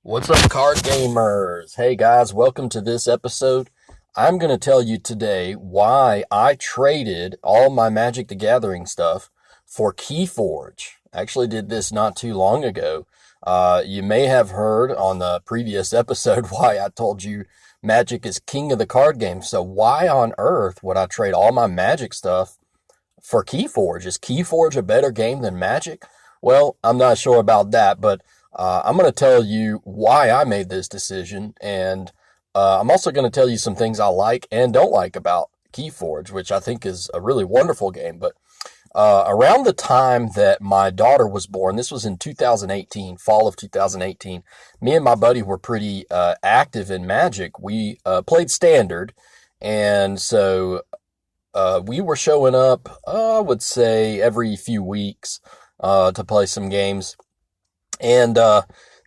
What's up, card gamers? Hey guys, welcome to this episode. I'm going to tell you today why I traded all my Magic the Gathering stuff for Keyforge. I actually did this not too long ago. You may have heard on the previous episode why I told you Magic is king of the card game. So why on earth would I trade all my Magic stuff for Keyforge? Is Keyforge a better game than Magic? Well, I'm not sure about that, but I'm going to tell you why I made this decision, and I'm also going to tell you some things I like and don't like about Keyforge, which I think is a really wonderful game. But around the time that my daughter was born, this was in 2018, fall of 2018, me and my buddy were pretty active in Magic. We played Standard, and so we were showing up, I would say, every few weeks to play some games. And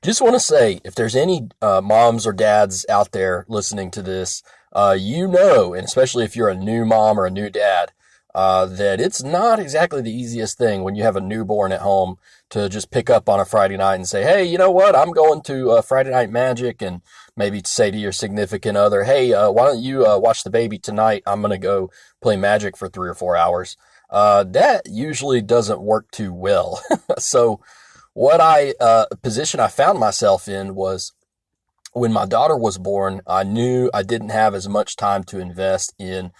just want to say, if there's any moms or dads out there listening to this, and especially if you're a new mom or a new dad, that it's not exactly the easiest thing when you have a newborn at home to just pick up on a Friday night and say, hey, you know what, I'm going to Friday Night Magic, and maybe say to your significant other, hey, why don't you watch the baby tonight? I'm going to go play Magic for 3 or 4 hours. That usually doesn't work too well. So what position I found myself in was when my daughter was born, I knew I didn't have as much time to invest in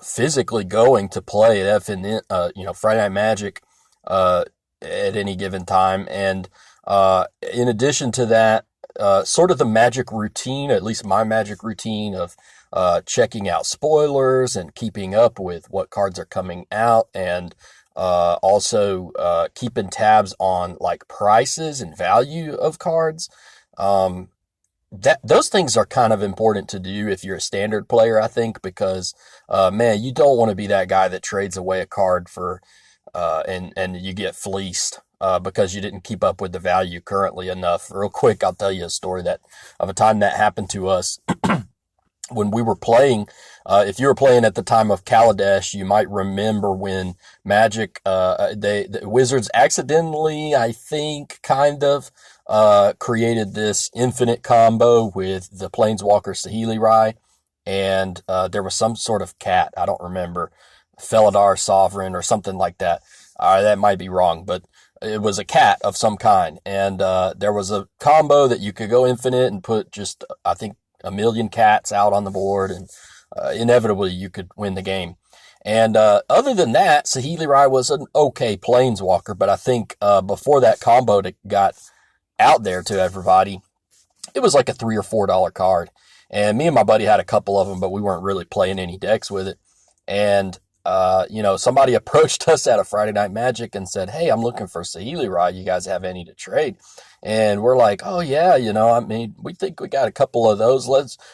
physically going to play at Friday Night Magic at any given time. And in addition to that, sort of the Magic routine, at least my Magic routine of checking out spoilers and keeping up with what cards are coming out, and also keeping tabs on like prices and value of cards. Those things are kind of important to do if you're a Standard player, I think, because man, you don't want to be that guy that trades away a card for and you get fleeced because you didn't keep up with the value currently enough. Real quick, I'll tell you a story of a time that happened to us. When we were playing, if you were playing at the time of Kaladesh, you might remember when Magic, the Wizards accidentally, I think, kind of, created this infinite combo with the Planeswalker Saheeli Rai, and there was some sort of cat, I don't remember, Felidar Sovereign or something like that. That might be wrong, but it was a cat of some kind, and there was a combo that you could go infinite and put just, I think, 1,000,000 cats out on the board, and inevitably you could win the game. And other than that, Saheeli Rai was an okay Planeswalker, but I think before that combo got out there to everybody, it was like a $3 or $4 card. And me and my buddy had a couple of them, but we weren't really playing any decks with it. And somebody approached us at a Friday Night Magic and said, hey, I'm looking for Saheeli Rai. You guys have any to trade? And we're like, oh yeah, we think we got a couple of those.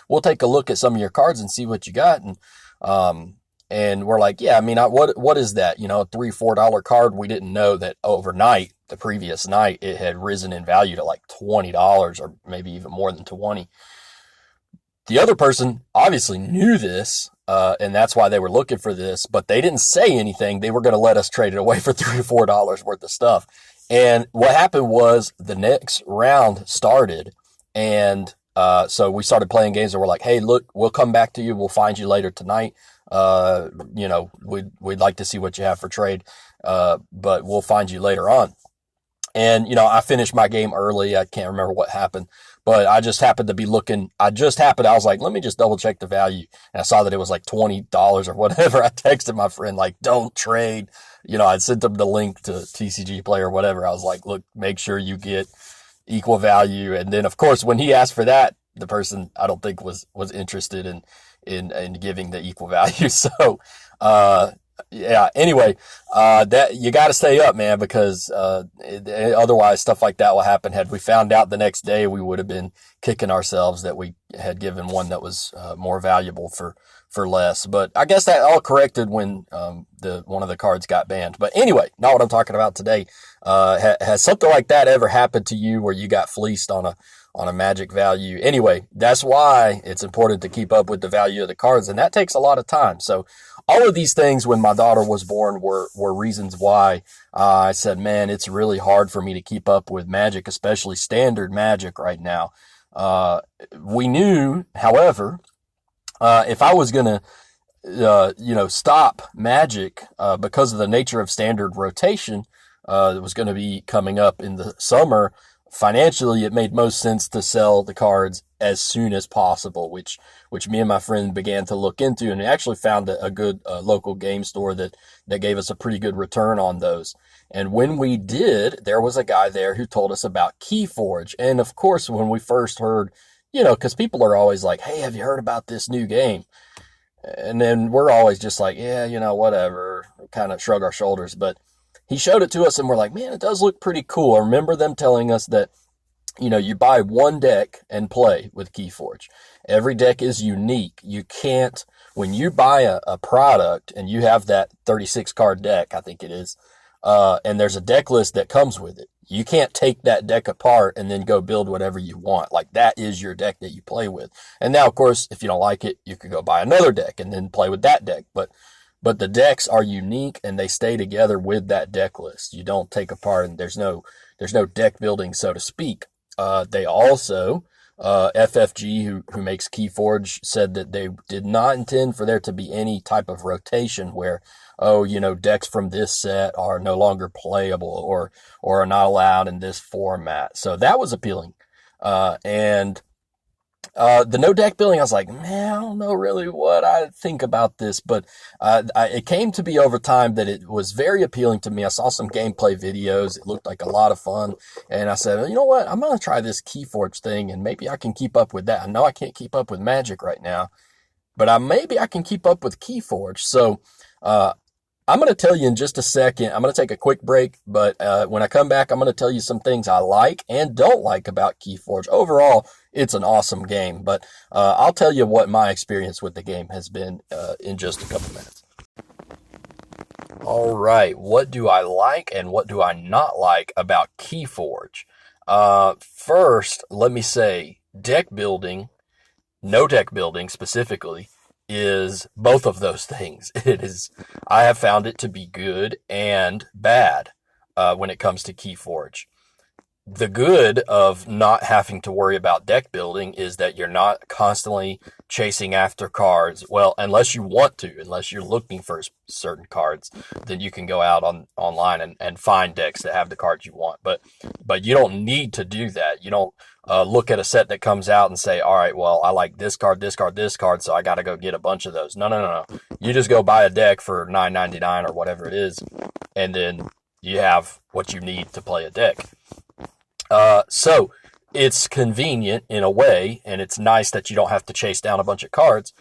We'll take a look at some of your cards and see what you got. And we're like, yeah, what is that? A $3, $4 card. We didn't know that overnight, the previous night, it had risen in value to like $20 or maybe even more than 20. The other person obviously knew this, and that's why they were looking for this, but they didn't say anything. They were going to let us trade it away for $3 or $4 worth of stuff. And what happened was the next round started, and so we started playing games, and we're like, hey, look, we'll come back to you. We'll find you later tonight. We'd like to see what you have for trade, but we'll find you later on. And, I finished my game early. I can't remember what happened, but I just happened to be looking. I was like, let me just double check the value. And I saw that it was like $20 or whatever. I texted my friend, like, don't trade. I sent him the link to TCG Player or whatever. I was like, look, make sure you get equal value. And then, of course, when he asked for that, the person, I don't think was interested in giving the equal value. So, yeah, anyway, that you got to stay up, man, because otherwise stuff like that will happen. Had we found out the next day, we would have been kicking ourselves that we had given one that was more valuable for less. But I guess that all corrected when one of the cards got banned. But anyway, not what I'm talking about today. Has something like that ever happened to you where you got fleeced on on a Magic value. Anyway, that's why it's important to keep up with the value of the cards, and that takes a lot of time. So all of these things when my daughter was born were reasons why I said, man, it's really hard for me to keep up with Magic, especially standard Magic right now. We knew, however, if I was going to, stop Magic because of the nature of standard rotation that was going to be coming up in the summer, financially, it made most sense to sell the cards as soon as possible, which me and my friend began to look into, and we actually found a good local game store that gave us a pretty good return on those. And when we did, there was a guy there who told us about Keyforge. And of course, when we first heard, because people are always like, hey, have you heard about this new game? And then we're always just like, yeah, whatever, kind of shrug our shoulders. But he showed it to us and we're like, man, it does look pretty cool. I remember them telling us that, you buy one deck and play with Keyforge. Every deck is unique. You can't, when you buy a product and you have that 36 card deck, I think it is, and there's a deck list that comes with it, you can't take that deck apart and then go build whatever you want. Like, that is your deck that you play with. And now, of course, if you don't like it, you could go buy another deck and then play with that deck. But the decks are unique and they stay together with that deck list. You don't take apart, and there's no deck building, so to speak. They also, FFG, who makes Keyforge, said that they did not intend for there to be any type of rotation where, decks from this set are no longer playable or are not allowed in this format. So that was appealing. And the no deck building, I was like, man, I don't know really what I think about this, but it came to be over time that it was very appealing to me. I saw some gameplay videos. It looked like a lot of fun. And I said, you know what? I'm going to try this Keyforge thing, and maybe I can keep up with that. I know I can't keep up with Magic right now, but maybe I can keep up with Keyforge. So I'm going to tell you in just a second. I'm going to take a quick break, but when I come back, I'm going to tell you some things I like and don't like about Keyforge. Overall, it's an awesome game, but I'll tell you what my experience with the game has been in just a couple minutes. All right, what do I like and what do I not like about Keyforge? First, let me say deck building, no deck building specifically, is both of those things. I have found it to be good and bad when it comes to Keyforge. The good of not having to worry about deck building is that you're not constantly chasing after cards. Well, unless you want to, unless you're looking for certain cards, then you can go out online and find decks that have the cards you want. But you don't need to do that. You don't look at a set that comes out and say, all right, well, I like this card, this card, this card, so I got to go get a bunch of those. No. You just go buy a deck for $9.99 or whatever it is, and then you have what you need to play a deck. So it's convenient in a way, and it's nice that you don't have to chase down a bunch of cards.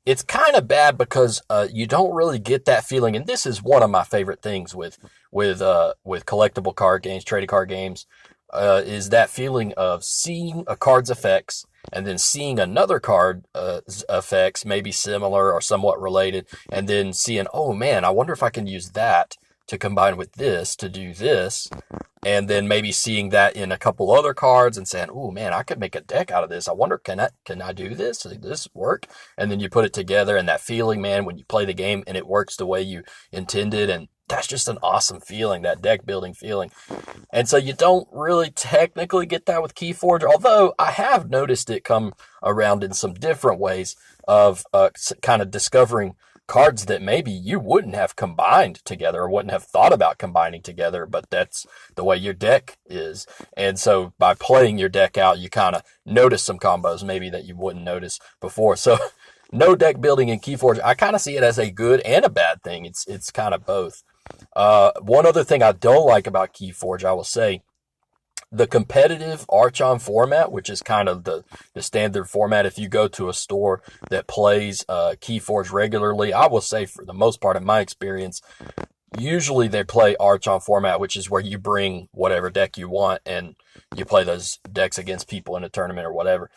It's kind of bad because you don't really get that feeling, and this is one of my favorite things with collectible card games, trading card games, is that feeling of seeing a card's effects and then seeing another card effects, maybe similar or somewhat related, and then seeing, oh man, I wonder if I can use that to combine with this to do this, and then maybe seeing that in a couple other cards and saying, oh man, I could make a deck out of this. I wonder, can I do this? Does this work? And then you put it together, and that feeling, man, when you play the game and it works the way you intended, and that's just an awesome feeling, that deck building feeling. And so you don't really technically get that with Keyforge, although I have noticed it come around in some different ways of kind of discovering cards that maybe you wouldn't have combined together or wouldn't have thought about combining together, but that's the way your deck is. And so by playing your deck out, you kind of notice some combos maybe that you wouldn't notice before. So no deck building in Keyforge, I kind of see it as a good and a bad thing. It's kind of both. One other thing I don't like about Keyforge, I will say, the competitive Archon format, which is kind of the standard format. If you go to a store that plays Keyforge regularly, I will say for the most part, in my experience, usually they play Archon format, which is where you bring whatever deck you want and you play those decks against people in a tournament or whatever.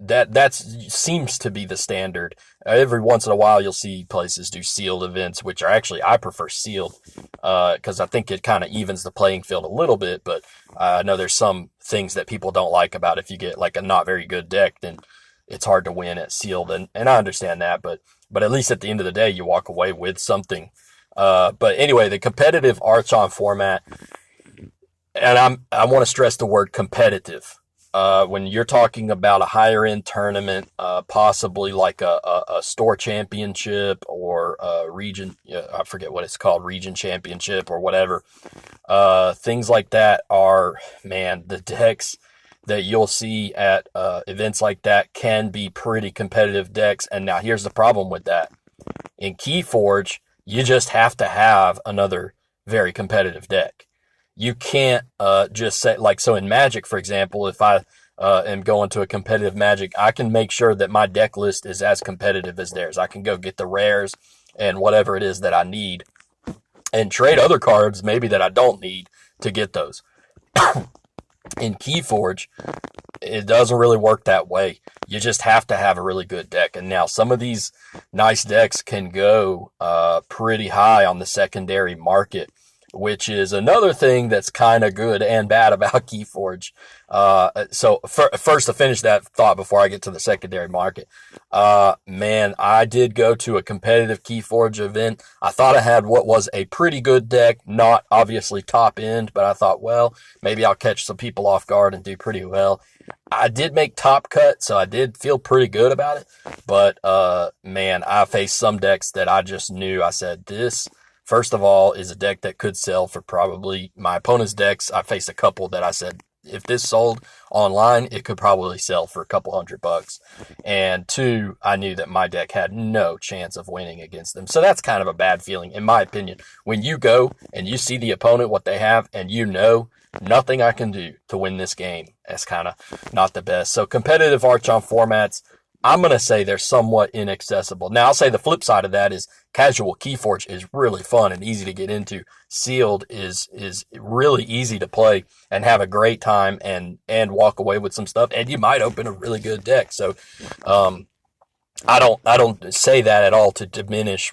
that seems to be the standard. Every once in a while, you'll see places do sealed events, which are actually, I prefer sealed, because I think it kind of evens the playing field a little bit. But I know there's some things that people don't like about if you get like a not very good deck, then it's hard to win at sealed, and I understand that, but at least at the end of the day, you walk away with something. But anyway, the competitive Archon format, and I want to stress the word competitive. When you're talking about a higher end tournament, possibly like a store championship or a region, I forget what it's called, region championship or whatever. Things like that are, man, the decks that you'll see at events like that can be pretty competitive decks. And now here's the problem with that. In Keyforge, you just have to have another very competitive deck. You can't just say, like, so in Magic, for example, if I am going to a competitive Magic, I can make sure that my deck list is as competitive as theirs. I can go get the rares and whatever it is that I need and trade other cards maybe that I don't need to get those. In Keyforge, it doesn't really work that way. You just have to have a really good deck. And now some of these nice decks can go pretty high on the secondary market, which is another thing that's kind of good and bad about Keyforge. So first, to finish that thought before I get to the secondary market, man, I did go to a competitive Keyforge event. I thought I had what was a pretty good deck, not obviously top end, but I thought, well, maybe I'll catch some people off guard and do pretty well. I did make top cut, so I did feel pretty good about it. But, man, I faced some decks that I just knew. I said, this, first of all, is a deck that could sell for probably my opponent's decks. I faced a couple that I said, if this sold online, it could probably sell for a couple $100. And two, I knew that my deck had no chance of winning against them. So that's kind of a bad feeling, in my opinion. When you go and you see the opponent, what they have, and you know nothing I can do to win this game, that's kind of not the best. So competitive Archon formats, I'm going to say they're somewhat inaccessible. Now, I'll say the flip side of that is casual Keyforge is really fun and easy to get into. Sealed is really easy to play and have a great time and walk away with some stuff. And you might open a really good deck. So, I don't say that at all to diminish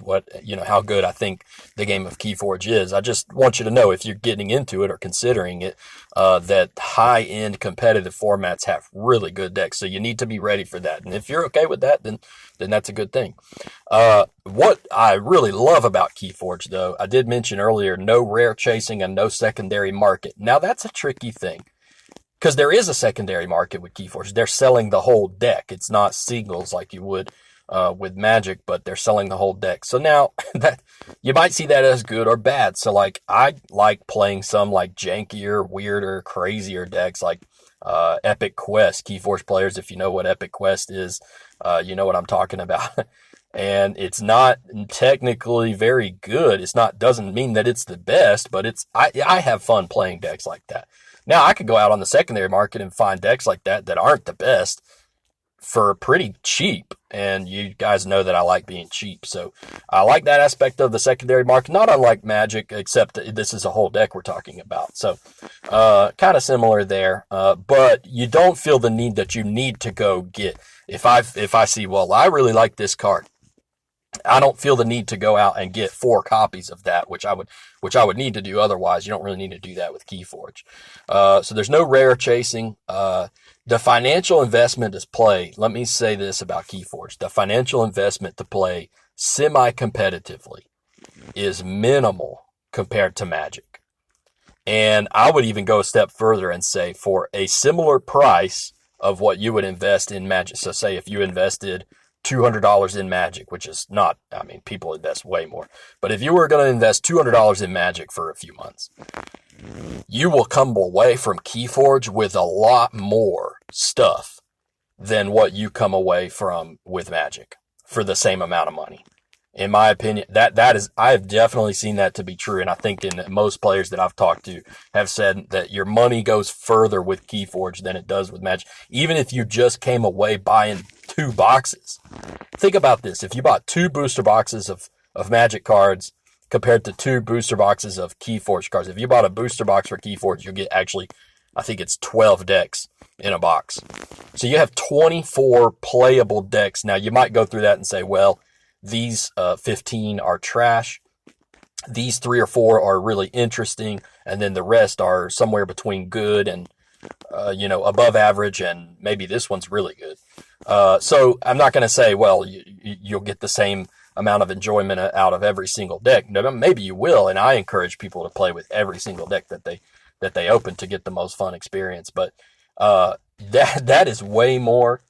how good I think the game of Keyforge is. I just want you to know, if you're getting into it or considering it, that high-end competitive formats have really good decks. So you need to be ready for that. And if you're okay with that, then that's a good thing. What I really love about Keyforge, though, I did mention earlier, no rare chasing and no secondary market. Now, that's a tricky thing, because there is a secondary market with Keyforge. They're selling the whole deck. It's not singles like you would with Magic, but they're selling the whole deck. So now that you might see that as good or bad. So like, I like playing some like jankier, weirder, crazier decks like Epic Quest. Keyforge players, if you know what Epic Quest is, you know what I'm talking about. And it's not technically very good. Doesn't mean that it's the best, but I have fun playing decks like that. Now, I could go out on the secondary market and find decks like that aren't the best for pretty cheap. And you guys know that I like being cheap. So I like that aspect of the secondary market, not unlike Magic, except that this is a whole deck we're talking about. So kind of similar there. But you don't feel the need that you need to go get. If I see, well, I really like this card, I don't feel the need to go out and get 4 copies of that, which I would need to do otherwise. You don't really need to do that with Keyforge. So there's no rare chasing. The financial investment is play. Let me say this about Keyforge. The financial investment to play semi-competitively is minimal compared to Magic. And I would even go a step further and say, for a similar price of what you would invest in Magic. So say if you invested $200 in Magic, which is not, I mean, people invest way more. But if you were going to invest $200 in Magic for a few months, you will come away from Keyforge with a lot more stuff than what you come away from with Magic for the same amount of money. In my opinion, that is, I have definitely seen that to be true. And I think most players that I've talked to have said that your money goes further with Keyforge than it does with Magic. Even if you just came away buying 2 boxes. Think about this. If you bought 2 booster boxes of Magic cards compared to 2 booster boxes of Keyforge cards, if you bought a booster box for Keyforge, you'll get actually I think it's 12 decks in a box. So you have 24 playable decks. Now you might go through that and say, well, these 15 are trash. These 3 or 4 are really interesting. And then the rest are somewhere between good and, above average. And maybe this one's really good. So I'm not going to say, well, you'll get the same amount of enjoyment out of every single deck. Maybe you will. And I encourage people to play with every single deck that they open to get the most fun experience. But, that is way more,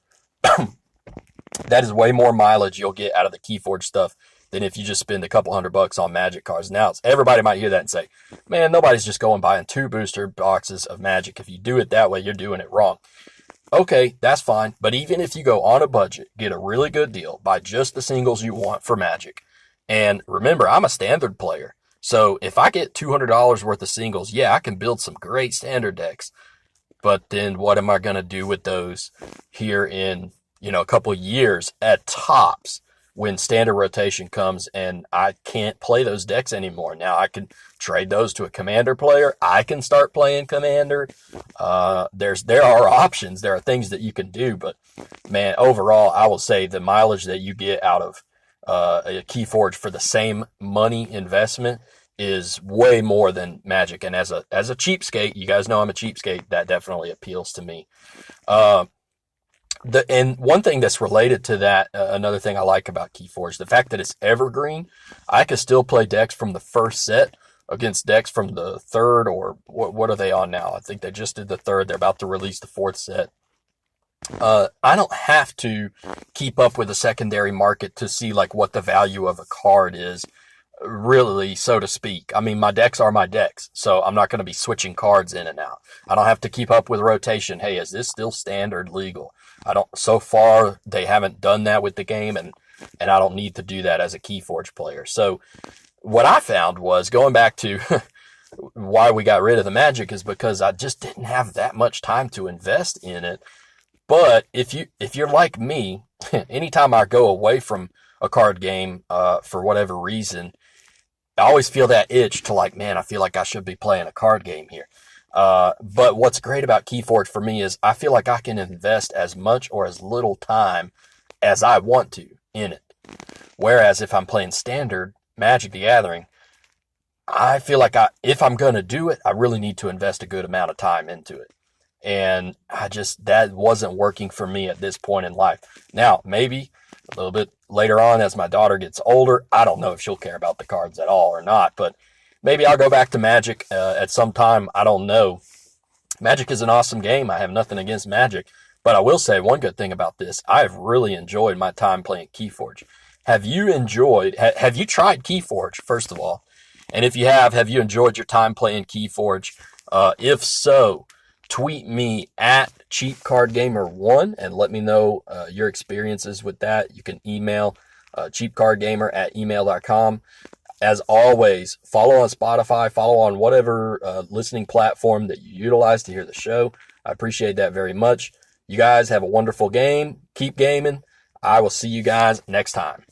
that is way more mileage you'll get out of the Keyforge stuff than if you just spend a couple $100 on Magic cards. Now, everybody might hear that and say, man, nobody's just going buying 2 booster boxes of Magic. If you do it that way, you're doing it wrong. Okay, that's fine. But even if you go on a budget, get a really good deal, buy just the singles you want for Magic. And remember, I'm a standard player. So if I get $200 worth of singles, yeah, I can build some great standard decks. But then what am I going to do with those here in, a couple of years at tops when standard rotation comes and I can't play those decks anymore? Now I can trade those to a commander player. I can start playing commander. There are options. There are things that you can do, but man, overall, I will say the mileage that you get out of a Keyforge for the same money investment is way more than Magic. And as a cheapskate, you guys know I'm a cheapskate, that definitely appeals to me. And one thing that's related to that, another thing I like about Keyforge, the fact that it's evergreen. I can still play decks from the first set against decks from the third, or what are they on now? I think they just did the third. They're about to release the 4th set. I don't have to keep up with the secondary market to see like what the value of a card is, really, so to speak. I mean, my decks are my decks, so I'm not going to be switching cards in and out. I don't have to keep up with rotation. Hey, is this still standard legal? So far, they haven't done that with the game, and I don't need to do that as a Keyforge player. So what I found was, going back to why we got rid of the Magic, is because I just didn't have that much time to invest in it. But if you're like me, anytime I go away from a card game, for whatever reason, I always feel that itch to like, man, I feel like I should be playing a card game here. But what's great about Keyforge for me is I feel like I can invest as much or as little time as I want to in it. Whereas if I'm playing standard Magic the Gathering, I feel like if I'm going to do it, I really need to invest a good amount of time into it. And that wasn't working for me at this point in life. Now, maybe a little bit later on as my daughter gets older, I don't know if she'll care about the cards at all or not, but maybe I'll go back to Magic at some time. I don't know. Magic is an awesome game. I have nothing against Magic, but I will say one good thing about this. I've really enjoyed my time playing Keyforge. Have you tried Keyforge, first of all? And if you have you enjoyed your time playing Keyforge? If so, tweet me at cheapcardgamer1 and let me know your experiences with that. You can email cheapcardgamer@email.com. As always, follow on Spotify, follow on whatever listening platform that you utilize to hear the show. I appreciate that very much. You guys have a wonderful game. Keep gaming. I will see you guys next time.